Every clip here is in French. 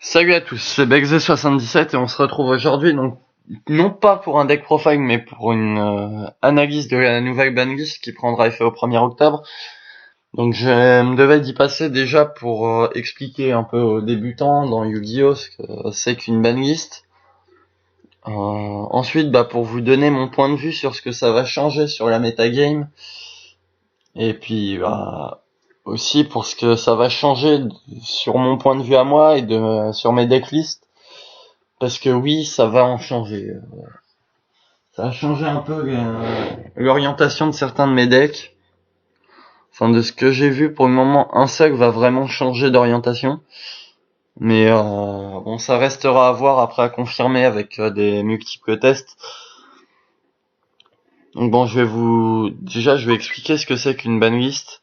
Salut à tous, c'est Bexé77 et on se retrouve aujourd'hui donc non pas pour un deck profile mais pour une analyse de la nouvelle banlist qui prendra effet au 1er octobre. Donc je me devais d'y passer déjà pour expliquer un peu aux débutants dans Yu-Gi-Oh ce que c'est qu'une banlist. Ensuite pour vous donner mon point de vue sur ce que ça va changer sur la metagame. Et puis aussi pour ce que ça va changer sur mon point de vue à moi et sur mes decklists. Parce que oui, ça va en changer. Ça a changé un peu l'orientation de certains de mes decks. Enfin, de ce que j'ai vu pour le moment, un seul va vraiment changer d'orientation. Mais bon, ça restera à voir après à confirmer avec des multiples tests. Donc bon, je vais expliquer ce que c'est qu'une banlist.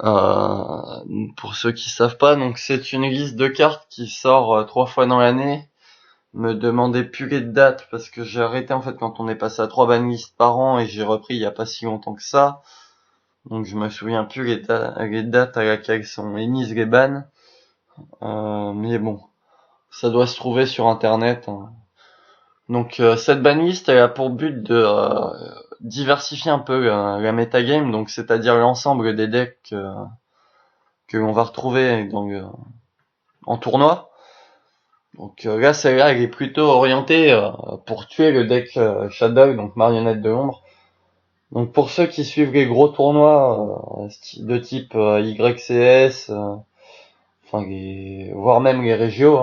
Pour ceux qui savent pas, donc c'est une liste de cartes qui sort 3 fois dans l'année. Me demandez plus les dates parce que j'ai arrêté en fait quand on est passé à 3 banlists par an et j'ai repris il y a pas si longtemps que ça. Donc je me souviens plus les dates à laquelle sont émises les bans. Mais bon, ça doit se trouver sur internet, hein. Donc cette banlist elle a pour but de diversifier un peu la metagame, donc c'est-à-dire l'ensemble des decks que l'on va retrouver en tournoi. Donc là, celle-là, elle est plutôt orientée pour tuer le deck Shadow, donc marionnette de l'ombre. Donc pour ceux qui suivent les gros tournois de type YCS, voire même les régios,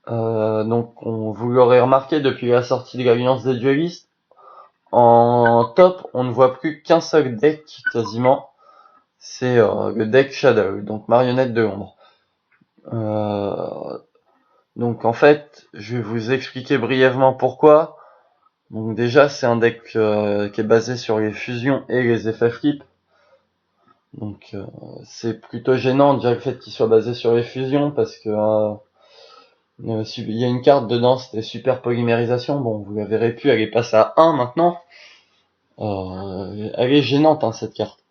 hein, donc vous l'aurez remarqué depuis la sortie de l'Alliance des duelistes, en top, on ne voit plus qu'un seul deck quasiment, c'est le deck Shadow, donc marionnette de l'ombre. Donc en fait, je vais vous expliquer brièvement pourquoi. Donc déjà, c'est un deck qui est basé sur les fusions et les effets flip. Donc c'est plutôt gênant déjà le fait qu'il soit basé sur les fusions parce que il y a une carte dedans, c'était super polymérisation. Bon, vous la verrez plus, elle est passée à 1 maintenant. Elle est gênante hein, cette carte.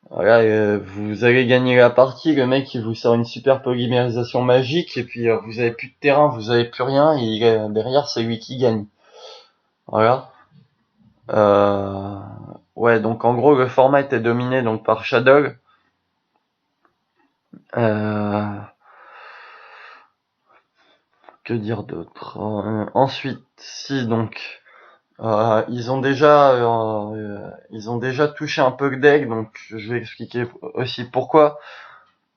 Voilà, vous allez gagner la partie, le mec il vous sort une super polymérisation magique et puis vous avez plus de terrain, vous avez plus rien et derrière c'est lui qui gagne. Voilà. Ouais, donc en gros le format était dominé donc par Shadow. Que dire d'autre ensuite, si donc ils ont déjà touché un peu le deck, donc je vais expliquer aussi pourquoi.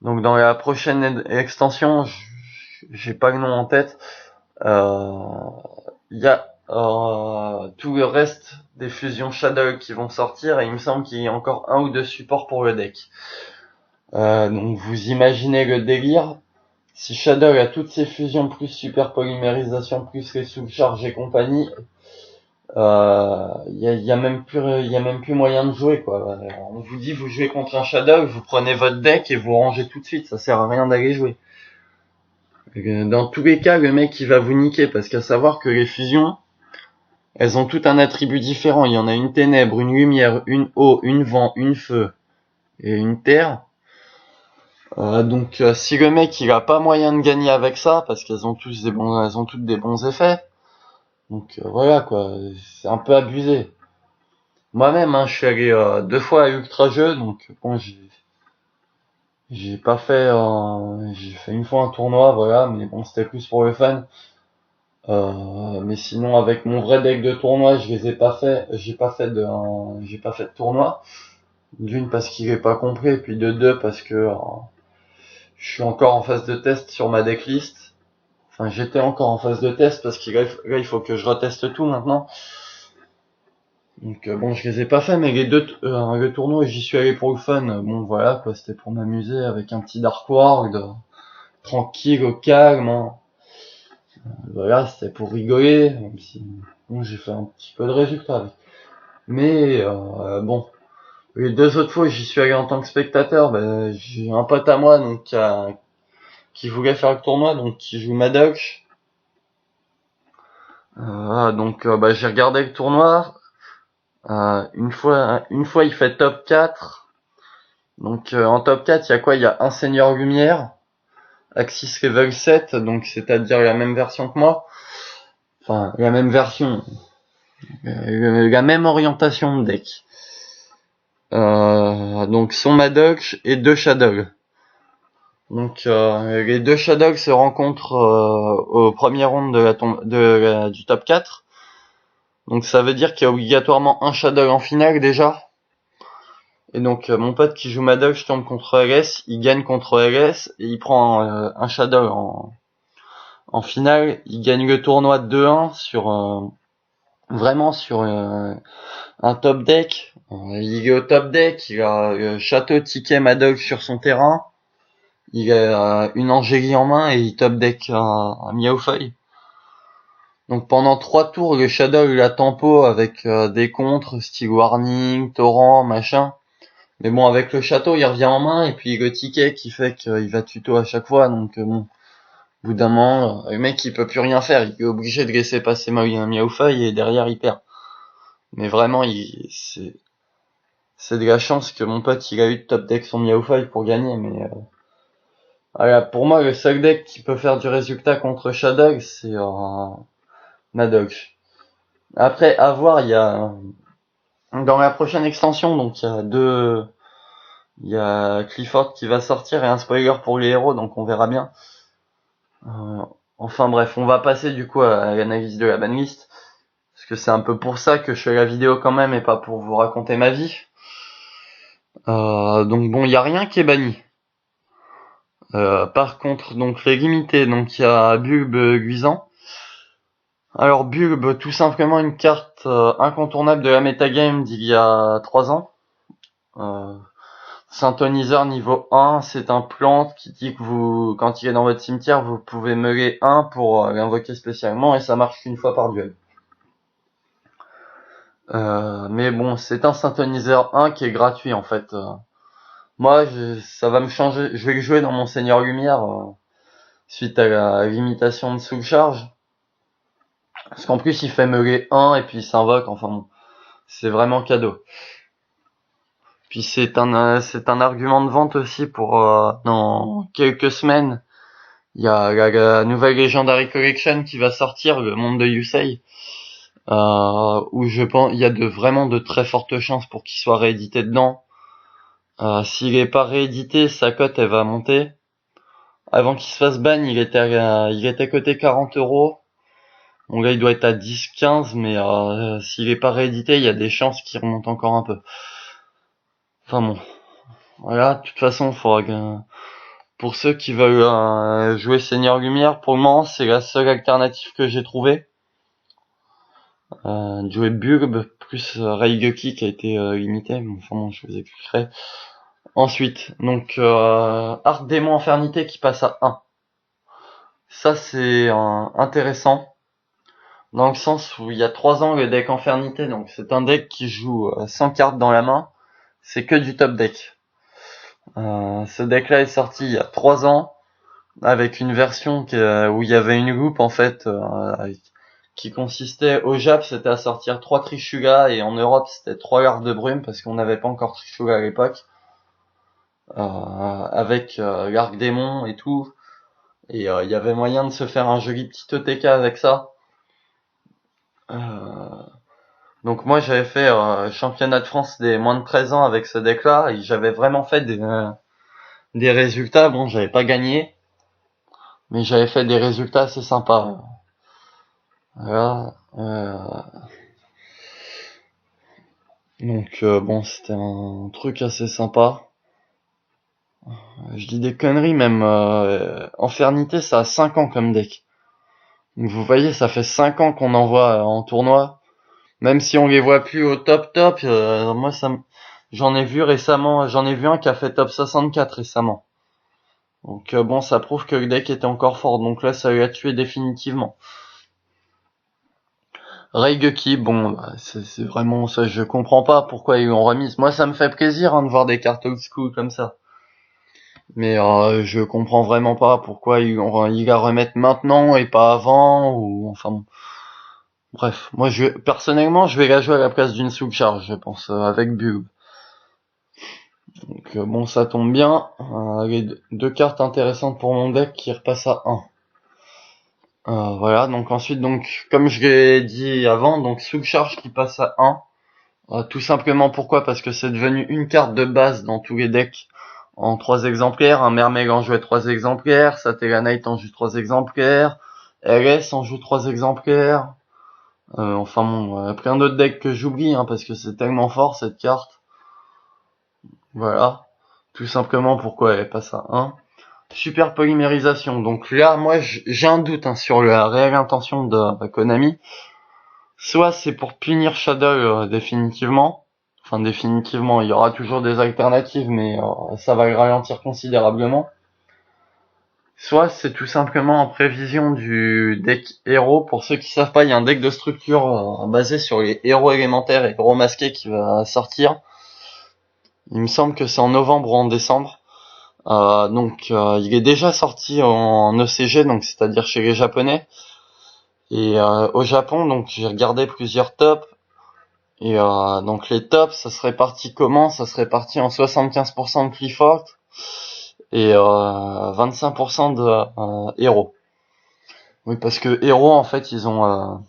Donc dans la prochaine extension, j'ai pas le nom en tête, il y a tout le reste des fusions Shadow qui vont sortir et il me semble qu'il y a encore un ou deux supports pour le deck. Donc vous imaginez le délire. Si Shadow a toutes ses fusions plus super polymérisation plus les sous-charges et compagnie, y a même plus moyen de jouer quoi. On vous dit vous jouez contre un Shadow, vous prenez votre deck et vous rangez tout de suite, ça sert à rien d'aller jouer. Dans tous les cas, le mec il va vous niquer parce qu'à savoir que les fusions, elles ont tout un attribut différent. Il y en a une ténèbre, une lumière, une eau, une vent, une feu et une terre. Donc si le mec il a pas moyen de gagner avec ça parce qu'elles ont toutes des bons effets. Donc voilà quoi, c'est un peu abusé. Moi-même je suis allé 2 fois à Ultra Jeu donc bon j'ai pas fait j'ai fait une fois un tournoi voilà mais bon c'était plus pour le fun. Mais sinon avec mon vrai deck de tournoi, je les ai pas fait, j'ai pas fait de tournoi. D'une parce qu'il est pas complet et puis de deux parce que je suis encore en phase de test sur ma decklist. Enfin, j'étais encore en phase de test parce que là, il faut que je reteste tout maintenant. Donc bon, je les ai pas fait, mais le tournoi, j'y suis allé pour le fun. Bon, voilà, quoi, c'était pour m'amuser avec un petit Dark World, tranquille, au calme. Hein. Voilà, c'était pour rigoler, même si bon, j'ai fait un petit peu de résultats avec. Mais bon, les 2 autres fois, j'y suis allé en tant que spectateur. J'ai un pote à moi donc qui voulait faire le tournoi, donc qui joue Maddox. Donc j'ai regardé le tournoi. Une fois il fait top 4. Donc en top 4, il y a quoi? Il y a un Seigneur Lumière, Axis Level 7, donc c'est-à-dire la même version que moi. Enfin, la même version, la même orientation de deck. Donc son Madog et 2 Shadow. Donc les 2 Shadow se rencontrent au premier round du top 4. Donc ça veut dire qu'il y a obligatoirement un Shadow en finale déjà. Et donc mon pote qui joue Madog tombe contre LS, il gagne contre LS et il prend un Shadow en finale. Il gagne le tournoi 2-1 sur vraiment sur un top deck. Il est au top deck, il a Château, Ticket, Madog sur son terrain. Il a une Angélie en main et il top deck un Miaofeuille. Donc pendant 3 tours, le Shadow il a tempo avec des contres, style Warning, Torrent, machin. Mais bon, avec le Château, il revient en main et puis le Ticket qui fait qu'il va tuto à chaque fois. Donc bon, au bout d'un moment, le mec il peut plus rien faire. Il est obligé de laisser passer Miaofeuille et derrière il perd. Mais vraiment, c'est de la chance que mon pote il a eu de top deck son Miaofeuille pour gagner. Mais voilà, pour moi, le seul deck qui peut faire du résultat contre Shadow, c'est Madog. Après, à voir, il y a dans la prochaine extension, donc il y a Clifford qui va sortir et un spoiler pour les héros, donc on verra bien. Enfin bref, on va passer du coup à l'analyse de la banlist, parce que c'est un peu pour ça que je fais la vidéo quand même et pas pour vous raconter ma vie. Donc bon, il y a rien qui est banni. Par contre, donc les limités, donc il y a Bulbe Guisan. Alors Bulbe, tout simplement une carte incontournable de la metagame d'il y a 3 ans. Synthoniseur niveau 1, c'est un plant qui dit que vous, quand il est dans votre cimetière, vous pouvez meuler 1 pour l'invoquer spécialement et ça marche qu'une fois par duel. Mais bon, c'est un synthoniseur 1 qui est gratuit en fait. Moi, ça va me changer. Je vais le jouer dans mon Seigneur Lumière suite à la limitation de sous charge. Parce qu'en plus, il fait meuler 1 et puis il s'invoque. Enfin bon, c'est vraiment cadeau. Puis c'est un argument de vente aussi pour dans quelques semaines. Il y a la nouvelle Legendary Collection qui va sortir, le monde de Yusei, où je pense il y a vraiment de très fortes chances pour qu'il soit réédité dedans. S'il est pas réédité, sa cote elle va monter. Avant qu'il se fasse ban, il était coté 40€. Bon là il doit être à 10-15, mais s'il est pas réédité, il y a des chances qu'il remonte encore un peu. Enfin bon, voilà. De toute façon, pour ceux qui veulent jouer Seigneur Lumière, pour le moment, c'est la seule alternative que j'ai trouvée. Jouer Bulb plus Raigeki qui a été limité. Enfin bon, je vous expliquerai. Ensuite, donc Arc Démon Infernité qui passe à 1. Ça c'est intéressant. Dans le sens où il y a 3 ans le deck Infernité, donc c'est un deck qui joue 100 cartes dans la main. C'est que du top deck. Ce deck là est sorti il y a 3 ans avec une version où il y avait une loupe en fait qui consistait au Jap, c'était à sortir 3 Trishula et en Europe c'était 3 Gardes de Brume parce qu'on n'avait pas encore Trishula à l'époque, avec l'Arc Démon et tout, et il y avait moyen de se faire un joli petit ETK avec ça. Donc moi j'avais fait championnat de France des moins de 13 ans avec ce deck là et j'avais vraiment fait des résultats. Bon, j'avais pas gagné, mais j'avais fait des résultats assez sympas. Voilà. Donc bon, c'était un truc assez sympa. Je dis des conneries, même Infernité, ça a 5 ans comme deck. Donc vous voyez, ça fait 5 ans qu'on en voit en tournoi. Même si on les voit plus au top, moi j'en ai vu récemment, j'en ai vu un qui a fait top 64 récemment. Donc bon, ça prouve que le deck était encore fort, donc là ça lui a tué définitivement. Raigeki, bon, c'est vraiment ça, je comprends pas pourquoi ils l'ont remise. Moi ça me fait plaisir de voir des cartes old school comme ça. Mais je comprends vraiment pas pourquoi ils la remettent maintenant et pas avant, ou enfin bon. Bref, moi personnellement je vais la jouer à la place d'une sous-charge, je pense, avec Bulb. Donc bon, ça tombe bien. Les deux cartes intéressantes pour mon deck qui repassent à 1. Voilà, donc ensuite, donc comme je l'ai dit avant, donc Soul Charge qui passe à 1. Tout simplement pourquoi? Parce que c'est devenu une carte de base dans tous les decks en 3 exemplaires. Un Mermaid en jouait 3 exemplaires, Satella Knight en joue 3 exemplaires, LS en joue 3 exemplaires. Enfin bon, plein d'autres decks que j'oublie, hein, parce que c'est tellement fort cette carte. Voilà, tout simplement pourquoi elle passe à 1. Super polymérisation. Donc là, moi, j'ai un doute, hein, sur la réelle intention de Konami. Soit c'est pour punir Shadow définitivement. Enfin, définitivement, il y aura toujours des alternatives, mais ça va le ralentir considérablement. Soit c'est tout simplement en prévision du deck héros. Pour ceux qui savent pas, il y a un deck de structure basé sur les héros élémentaires et héros masqués qui va sortir. Il me semble que c'est en novembre ou en décembre. Donc il est déjà sorti en ECG, donc c'est-à-dire chez les Japonais. Et au Japon, donc j'ai regardé plusieurs tops. Et donc les tops, ça serait parti comment? Ça serait parti en 75% de Clifford et 25% de héros. Oui, parce que héros, en fait, ils ont...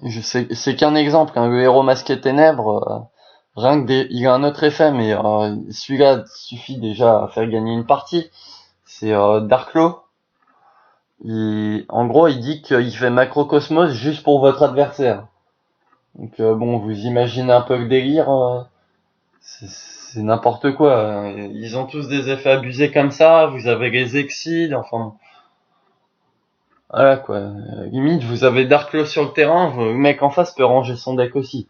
je sais, c'est qu'un exemple, hein, le héros masqué ténèbres, rien que il a un autre effet, mais celui-là suffit déjà à faire gagner une partie. C'est Darklo. En gros, il dit qu'il fait macrocosmos juste pour votre adversaire. Donc bon, vous imaginez un peu le délire. C'est n'importe quoi. Ils ont tous des effets abusés comme ça. Vous avez les Exceed, enfin... Voilà quoi. Limite, vous avez Darklo sur le terrain, le mec en face peut ranger son deck aussi.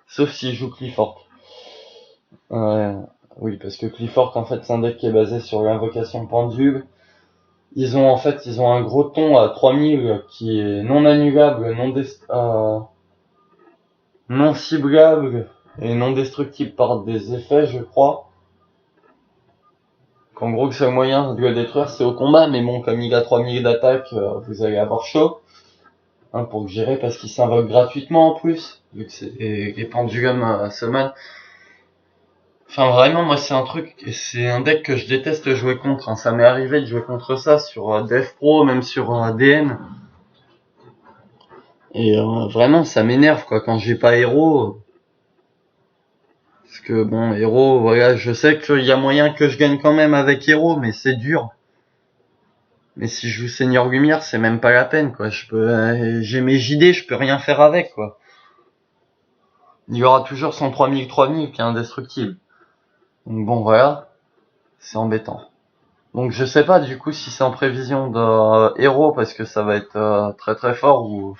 Sauf s'il joue Clifford. Oui, parce que Clifford, en fait, c'est un deck qui est basé sur l'invocation pendule. Ils ont un gros ton à 3000 qui est non annulable, non ciblable et non destructible par des effets, je crois. Qu'en gros, le seul moyen de le détruire, c'est au combat, mais bon, comme il a 3000 d'attaque, vous allez avoir chaud, hein, pour le gérer, parce qu'il s'invoque gratuitement en plus, vu que c'est les pendulums summon. Enfin, vraiment, moi, c'est un deck que je déteste jouer contre, hein. Ça m'est arrivé de jouer contre ça sur Dev Pro, même sur DN. Et vraiment, ça m'énerve, quoi, quand j'ai pas héros. Parce que bon, héros, voilà, je sais qu'il y a moyen que je gagne quand même avec héros, mais c'est dur. Mais si je joue Seigneur Lumière, c'est même pas la peine, quoi. J'ai mes JD, je peux rien faire avec, quoi. Il y aura toujours son 3000 qui est indestructible. Donc bon, voilà. C'est embêtant. Donc je sais pas, du coup, si c'est en prévision de héros, parce que ça va être très très fort, ou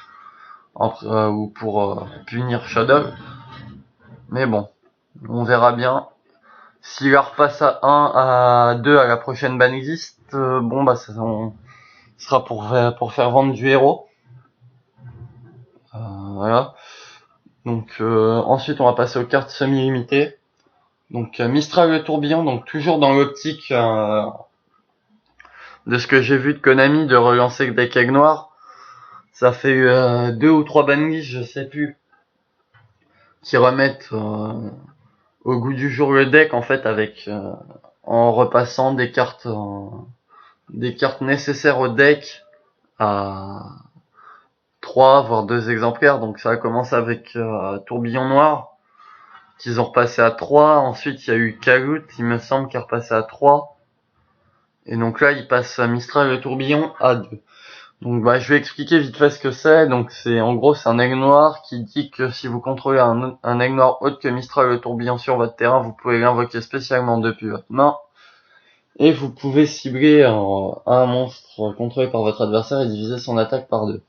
pour punir Shadow. Mais bon, on verra bien. S'il leur repasse à 1, à 2 à la prochaine banlist, bon bah ça sera pour faire vendre du héros. Voilà. Donc ensuite on va passer aux cartes semi-limitées. Donc Mistral le tourbillon, donc toujours dans l'optique de ce que j'ai vu de Konami de relancer le deck egg noir. Ça fait 2 ou 3 banlists, je sais plus, qui remettent au goût du jour le deck, en fait, avec en repassant des cartes nécessaires au deck à 3 voire 2 exemplaires. Donc ça a commencé avec Tourbillon Noir qu'ils ont repassé à 3. Ensuite il y a eu Kalout, il me semble, qui est repassé à 3. Et donc là il passe à Mistral le Tourbillon à 2. Donc bah je vais expliquer vite fait ce que c'est. Donc c'est en gros c'est un aigle noir qui dit que si vous contrôlez un aigle noir autre que Mistral le Tourbillon sur votre terrain, vous pouvez l'invoquer spécialement depuis votre main. Et vous pouvez cibler un monstre contrôlé par votre adversaire et diviser son attaque par 2.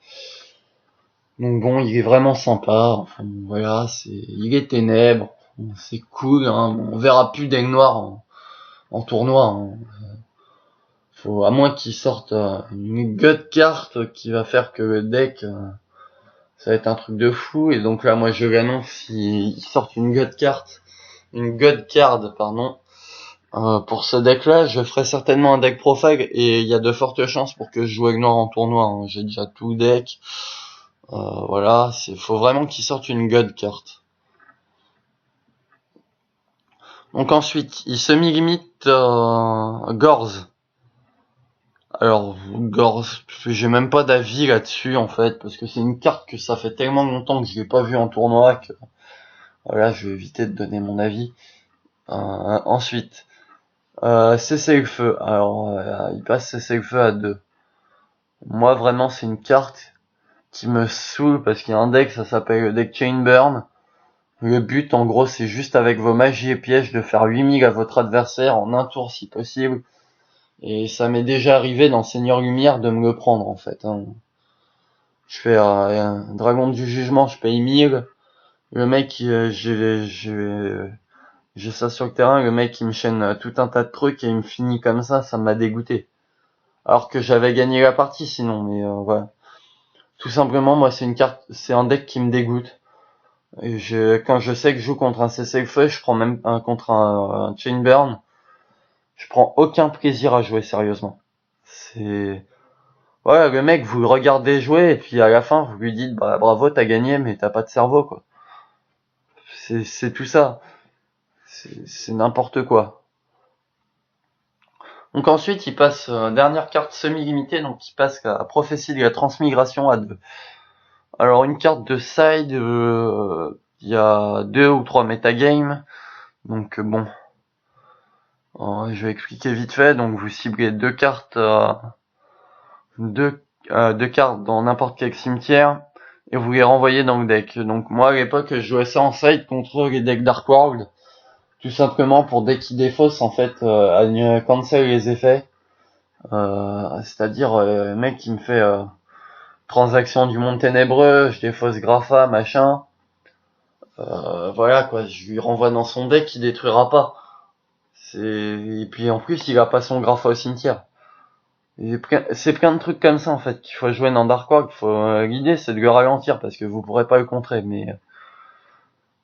Donc bon, il est vraiment sympa. Enfin voilà, il est ténèbres. C'est cool, hein. On verra plus d'aigle noir en tournoi, hein. À moins qu'ils sortent une god carte qui va faire que le deck, ça va être un truc de fou. Et donc là, moi je l'annonce, s'ils sortent une god card, pardon. Pour ce deck-là, je ferai certainement un deck profile et il y a de fortes chances pour que je joue avec noir en tournoi, hein. J'ai déjà tout deck. Voilà, faut vraiment qu'ils sortent une god carte. Donc ensuite, il semi-limite Gorz. Alors, Gorz, j'ai même pas d'avis là-dessus en fait, parce que c'est une carte que ça fait tellement longtemps que je l'ai pas vue en tournoi que voilà, je vais éviter de donner mon avis. Ensuite, Cessez-le-feu. Alors, il passe Cessez-le-feu à 2. Moi, vraiment, c'est une carte qui me saoule parce qu'il y a un deck, ça s'appelle le deck Chainburn. Le but, en gros, c'est juste avec vos magies et pièges de faire 8000 à votre adversaire en un tour si possible. Et ça m'est déjà arrivé dans Seigneur Lumière de me le prendre, en fait. Je fais un Dragon du Jugement, je paye 1000. Le mec, j'ai ça sur le terrain, le mec il me chaîne tout un tas de trucs et il me finit comme ça m'a dégoûté. Alors que j'avais gagné la partie sinon, mais voilà. Tout simplement, moi c'est une carte, c'est un deck qui me dégoûte. Et quand je sais que je joue contre un Cessez-le-feu, je prends même contre un Chainburn, je prends aucun plaisir à jouer sérieusement. C'est voilà, le mec vous le regardez jouer et puis à la fin vous lui dites bah bravo t'as gagné mais t'as pas de cerveau quoi. C'est tout ça. C'est n'importe quoi. Donc ensuite, il passe dernière carte semi-limitée, donc il passe à Prophétie de la Transmigration à 2. Alors une carte de side, il y a 2 ou 3 metagames, donc bon, je vais expliquer vite fait. Donc vous ciblez deux cartes dans n'importe quel cimetière et vous les renvoyez dans le deck. Donc moi à l'époque, je jouais ça en side contre les decks Dark World, tout simplement pour dès qu'ils défaussent en fait, cancel les effets. C'est-à-dire le mec qui me fait transaction du monde ténébreux, je défausse Grapha, machin. Voilà quoi, je lui renvoie dans son deck, il détruira pas. Et puis en plus il a pas son Grapha au cimetière. C'est plein de trucs comme ça en fait qu'il faut jouer dans Dark World. L'idée c'est de le ralentir parce que vous pourrez pas le contrer, mais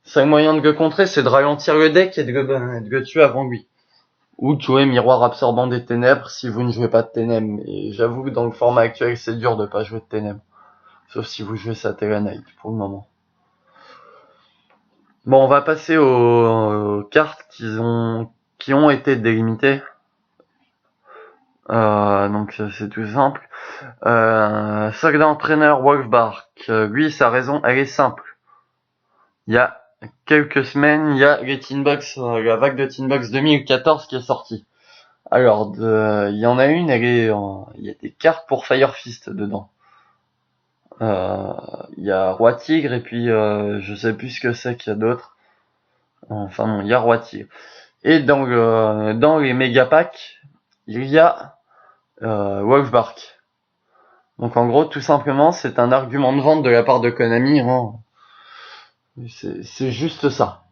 seul moyen de le contrer c'est de ralentir le deck et de le tuer avant lui. Ou jouer Miroir Absorbant des Ténèbres si vous ne jouez pas de Ténèbres. Et j'avoue que dans le format actuel, c'est dur de pas jouer de Ténèbres. Sauf si vous jouez Satellite pour le moment. Bon, on va passer aux cartes qui ont été délimitées. Donc c'est tout simple. Soldat Entraîneur Wolfbark, lui sa raison elle est simple. Il y a quelques semaines, il y a les Tinbox, la vague de Tinbox 2014 qui est sortie. Alors, il y en a une, il y a des cartes pour Fire Fist dedans. Il y a Roi Tigre et puis je sais plus ce que c'est qu'il y a d'autre. Enfin bon, il y a Roi Tigre. Et dans les méga packs, il y a Wolfbark. Donc en gros, tout simplement, c'est un argument de vente de la part de Konami. Hein. C'est juste ça.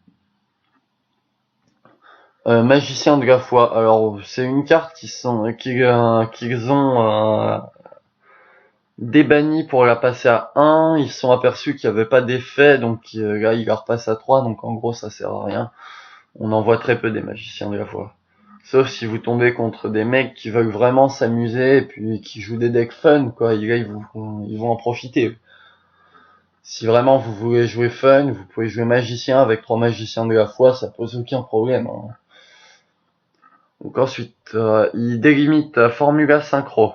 Magicien de la foi. Alors c'est une carte qu'ils ont débanni pour la passer à 1. Ils se sont aperçus qu'il n'y avait pas d'effet, donc là ils la repassent à 3. Donc en gros ça sert à rien. On en voit très peu des magiciens de la foi. Sauf si vous tombez contre des mecs qui veulent vraiment s'amuser et puis qui jouent des decks fun, quoi. Là ils vont en profiter. Si vraiment vous voulez jouer fun, vous pouvez jouer magicien avec 3 magiciens de la foi, ça pose aucun problème. Hein. Donc ensuite, il délimite Formula Synchro.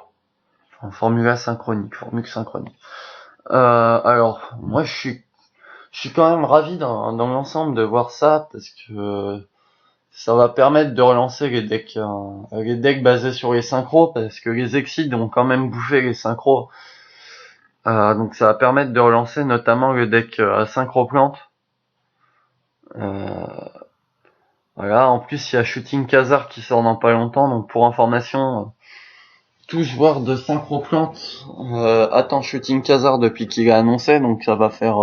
Enfin, Formula Synchronique, Formule Synchronique. Alors, moi je suis quand même ravi dans l'ensemble de voir ça, parce que ça va permettre de relancer les decks basés sur les synchros, parce que les Exceed ont quand même bouffé les synchros. Donc ça va permettre de relancer notamment le deck Synchro Plante. Voilà, en plus il y a Shooting Khazar qui sort dans pas longtemps, donc pour information, tout joueur de Synchro Plante attend Shooting Khazar depuis qu'il a annoncé, donc ça va faire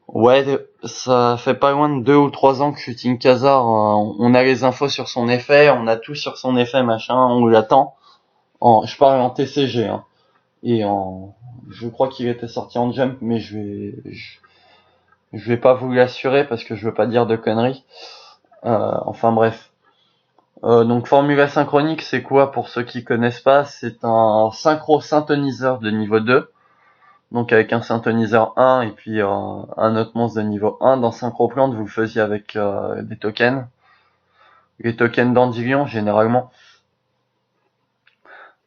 ouais, ça fait pas loin de 2 ou 3 ans que Shooting Khazar, on a les infos sur son effet, on a tout sur son effet, machin, on l'attend. Je parle en TCG, hein. Et je crois qu'il était sorti en Jump, mais je vais pas vous l'assurer parce que je veux pas dire de conneries. Enfin bref. Donc Formula Synchronique, c'est quoi pour ceux qui connaissent pas? C'est un synchro synthoniseur de niveau 2. donc avec un synthoniseur 1 et puis un autre monstre de niveau 1. Dans Synchroplante, vous le faisiez avec des tokens. Les tokens d'Andilion, généralement.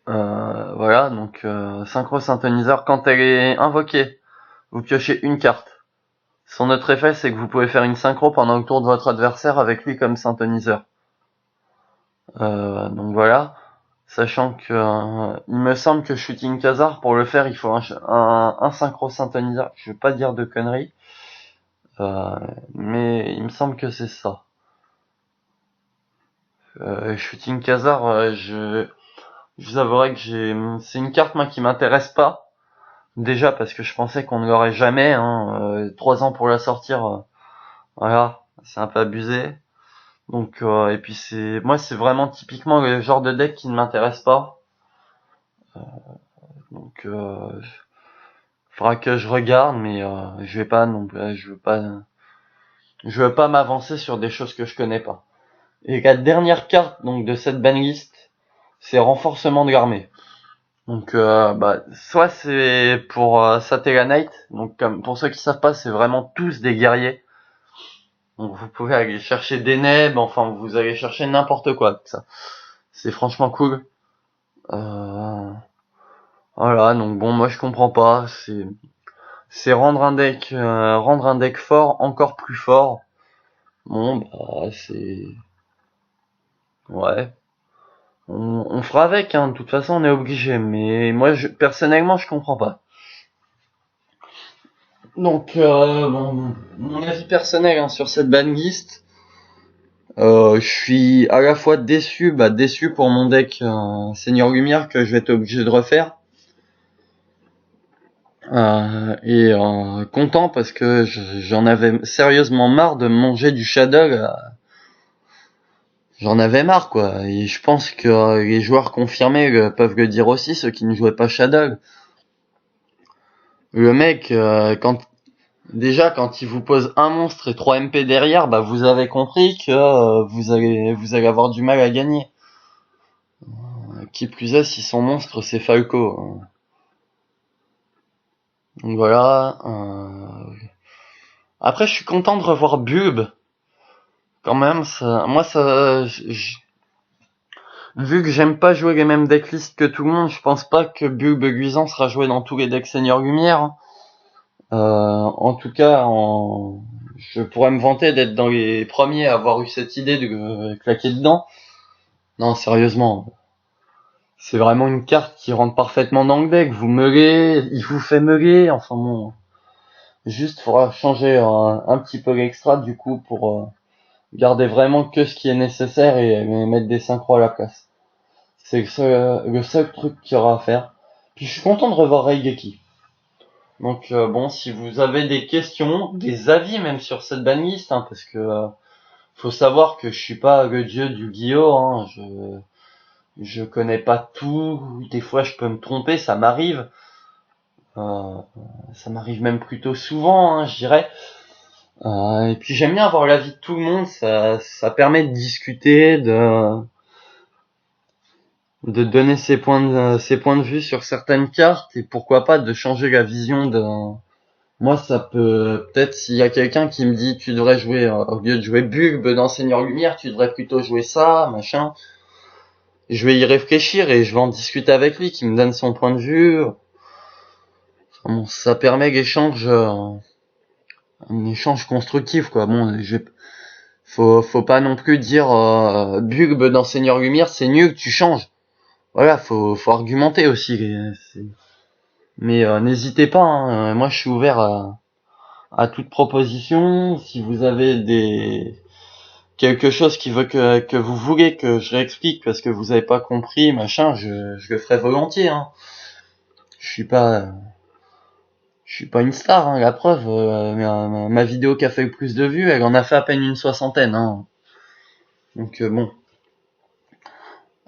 Voilà, donc synchro synthoniseur, quand elle est invoquée, vous piochez une carte. Son autre effet, c'est que vous pouvez faire une synchro pendant le tour de votre adversaire avec lui comme synthoniseur. Donc voilà, sachant que il me semble que Shooting Khazar, pour le faire, il faut un synchro synthoniseur. Je vais pas dire de conneries, mais il me semble que c'est ça. Shooting Khazar, je vous avouerai que c'est une carte moi qui m'intéresse pas. Déjà parce que je pensais qu'on ne l'aurait jamais, 3 ans pour la sortir, voilà, c'est un peu abusé. Donc et puis c'est vraiment typiquement le genre de deck qui ne m'intéresse pas. Donc faudra que je regarde, mais je vais pas non plus, je veux pas m'avancer sur des choses que je connais pas. Et la dernière carte donc de cette banlist, c'est renforcement de l'armée. Donc soit c'est pour Satellanite, donc comme pour ceux qui savent pas, c'est vraiment tous des guerriers. Donc vous pouvez aller chercher des nebs, enfin vous allez chercher n'importe quoi avec ça. C'est franchement cool. Voilà, donc bon, moi je comprends pas, c'est rendre un deck fort encore plus fort. Bon bah c'est ouais. On fera avec, de toute façon on est obligé, mais moi personnellement je comprends pas. Donc mon avis personnel sur cette banlist, je suis à la fois déçu pour mon deck Seigneur Lumière que je vais être obligé de refaire, et content parce que j'en avais sérieusement marre de manger du Shadow. J'en avais marre quoi, et je pense que les joueurs confirmés peuvent le dire aussi, ceux qui ne jouaient pas Shadow. Le mec, quand il vous pose un monstre et 3 MP derrière, vous avez compris que vous allez avoir du mal à gagner. Qui plus est, si son monstre c'est Falco. Donc voilà. Après, je suis content de revoir Bulb. Quand même, vu que j'aime pas jouer les mêmes decklists que tout le monde, je pense pas que Bulb Guisan sera joué dans tous les decks Seigneur Lumière. En tout cas, je pourrais me vanter d'être dans les premiers à avoir eu cette idée de claquer dedans. Non, sérieusement. C'est vraiment une carte qui rentre parfaitement dans le deck. Vous meulez, il vous fait meuler, enfin bon. Juste, faudra changer un petit peu l'extra du coup pour garder vraiment que ce qui est nécessaire et mettre des synchros à la place. C'est le seul truc qu'il y aura à faire. Puis je suis content de revoir Raigeki. Donc bon, si vous avez des questions, des avis même sur cette banlist, parce que faut savoir que je suis pas le dieu du Yu-Gi-Oh, je connais pas tout, des fois je peux me tromper, ça m'arrive. Ça m'arrive même plutôt souvent, je dirais. Et puis j'aime bien avoir l'avis de tout le monde, ça permet de discuter, de donner ses points de vue sur certaines cartes et pourquoi pas de changer la vision de. Moi ça peut-être s'il y a quelqu'un qui me dit tu devrais jouer au lieu de jouer Bulb dans Seigneur Lumière, tu devrais plutôt jouer ça, machin. Je vais y réfléchir et je vais en discuter avec lui, qui me donne son point de vue. Bon, ça permet l'échange, un échange constructif quoi. Bon, faut pas non plus dire Bulb dans Seigneur Lumière c'est nul, tu changes. Voilà, faut argumenter aussi. Mais n'hésitez pas, moi je suis ouvert à toute proposition. Si vous avez quelque chose qui veut que vous voulez que je réexplique parce que vous avez pas compris, machin, je le ferai volontiers. Je suis pas une star, la preuve. Ma vidéo qui a fait le plus de vues, elle en a fait à peine une 60aine. Donc bon.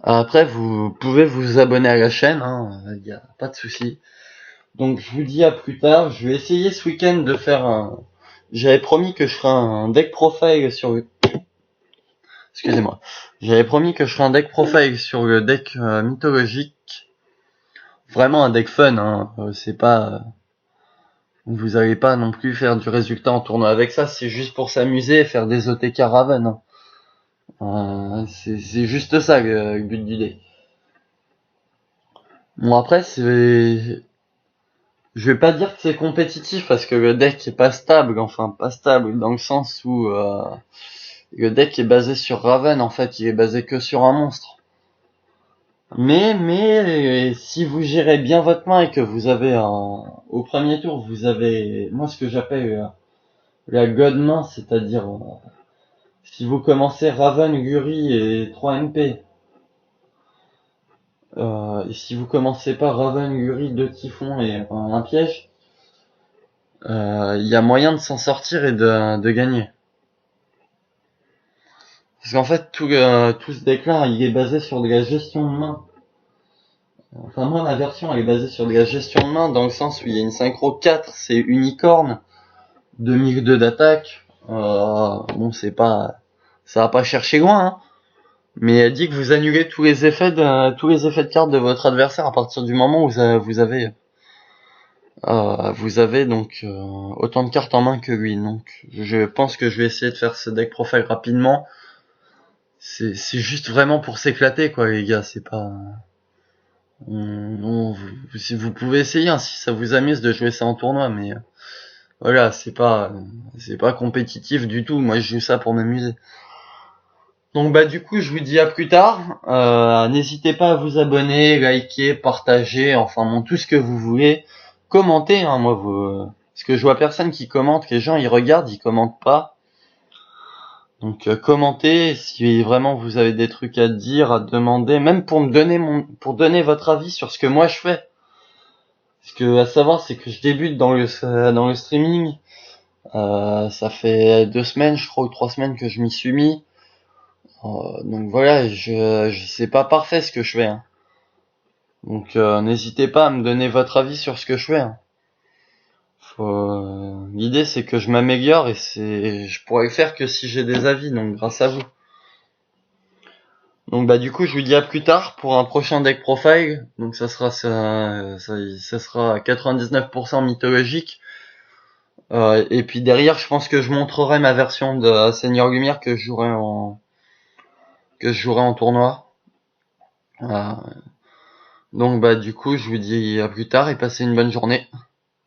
Après, vous pouvez vous abonner à la chaîne, y a pas de souci. Donc je vous dis à plus tard. Je vais essayer ce week-end de faire j'avais promis que je ferais un deck profile sur le. Excusez-moi. J'avais promis que je ferais un deck profile sur le deck mythologique. Vraiment un deck fun, c'est pas. Vous allez pas non plus faire du résultat en tournoi avec ça, c'est juste pour s'amuser et faire des OTK Raven. Hein. C'est juste ça le but du deck. Bon après je vais pas dire que c'est compétitif parce que le deck est pas stable, enfin pas stable dans le sens où le deck est basé sur Raven en fait, il est basé que sur un monstre. Mais si vous gérez bien votre main et que vous avez au premier tour vous avez moi ce que j'appelle la god main, c'est-à-dire si vous commencez Raven, Guri et 3 MP, et si vous commencez pas Raven, Guri, 2 typhons et un piège, il y a moyen de s'en sortir et de gagner. Parce qu'en fait, tout ce deck-là, il est basé sur de la gestion de main. Enfin, moi, ma version, elle est basée sur de la gestion de main, dans le sens où il y a une synchro 4, c'est unicorne, 2002 d'attaque. Bon, c'est pas, ça va pas chercher loin, hein. Mais elle dit que vous annulez tous les effets de cartes de votre adversaire à partir du moment où vous avez donc autant de cartes en main que lui. Donc, je pense que je vais essayer de faire ce deck profile rapidement. C'est juste vraiment pour s'éclater, quoi, les gars. C'est pas, si vous pouvez essayer, hein, si ça vous amuse de jouer ça en tournoi, mais voilà, c'est pas compétitif du tout. Moi, je joue ça pour m'amuser. Donc bah du coup je vous dis à plus tard. N'hésitez pas à vous abonner, liker, partager, enfin bon tout ce que vous voulez. Commentez, hein, moi parce que je vois personne qui commente, les gens ils regardent, ils commentent pas. Donc commentez si vraiment vous avez des trucs à dire, à demander, même pour me donner pour donner votre avis sur ce que moi je fais. Ce que à savoir c'est que je débute dans le streaming. Ça fait 2 semaines, je crois, ou 3 semaines que je m'y suis mis. Donc voilà, c'est pas parfait ce que je fais. Hein. Donc n'hésitez pas à me donner votre avis sur ce que je fais. Hein. L'idée c'est que je m'améliore et je pourrais le faire que si j'ai des avis, donc grâce à vous. Donc bah du coup je vous dis à plus tard pour un prochain deck profile. Donc ça sera 99% mythologique. Et puis derrière je pense que je montrerai ma version de Seigneur Lumière que je jouerai en tournoi. Donc bah du coup je vous dis à plus tard et passez une bonne journée.